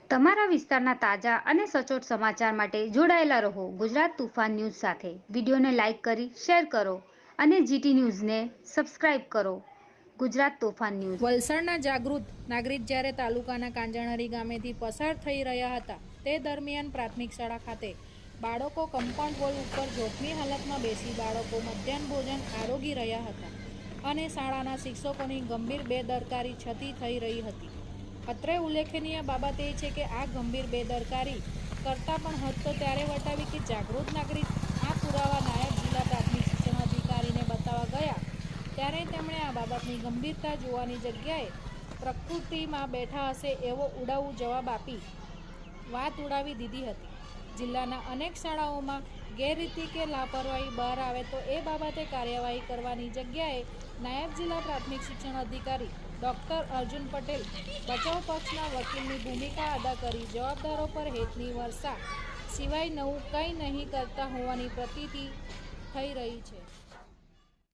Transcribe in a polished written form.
તમારા વિસ્તારના તાજા અને સચોટ સમાચાર માટે જોડાયેલા રહો ગુજરાત તુફાન ન્યૂઝ સાથે. વિડીયોને લાઇક કરી શેર કરો અને જીટી ન્યૂઝને સબસ્ક્રાઇબ કરો. ગુજરાત તોફાન ન્યૂઝ. વલસાડના જાગૃત નાગરિક જ્યારે તાલુકાના કાંજાણરી ગામેથી પસાર થઈ રહ્યા હતા તે દરમિયાન પ્રાથમિક શાળા ખાતે બાળકો કમ્પાઉન્ડ વોલ ઉપર જોખમી હાલતમાં બેસી બાળકો મધ્યાહન ભોજન આરોગી રહ્યા હતા અને શાળાના શિક્ષકોની ગંભીર બેદરકારી છતી થઈ રહી હતી. અત્રે ઉલ્લેખનીય બાબત એ છે કે આ ગંભીર બેદરકારી કરતાં પણ હદ તો ત્યારે વટાવી કે જાગૃત નાગરિક આ પુરાવા નાયબ જિલ્લા પ્રાથમિક શિક્ષણ અધિકારીને બતાવવા ગયા ત્યારે તેમણે આ બાબતની ગંભીરતા જોવાની જગ્યાએ પ્રકૃતિમાં બેઠા હશે એવો ઉડાઉ જવાબ આપી વાત ઉડાવી દીધી હતી. જિલ્લાના અનેક શાળાઓમાં ગેરરીતિ કે લાપરવાહી બહાર આવે તો એ બાબતે કાર્યવાહી કરવાની જગ્યાએ નાયબ જિલ્લા પ્રાથમિક શિક્ષણ અધિકારી ડૉક્ટર અર્જુન પટેલ બચાવ પક્ષના વકીલની ભૂમિકા અદા કરી જવાબદારો પર હેતની વર્ષા સિવાય નવું કંઈ નહીં કરતા હોવાની પ્રતીતિ થઈ રહી છે.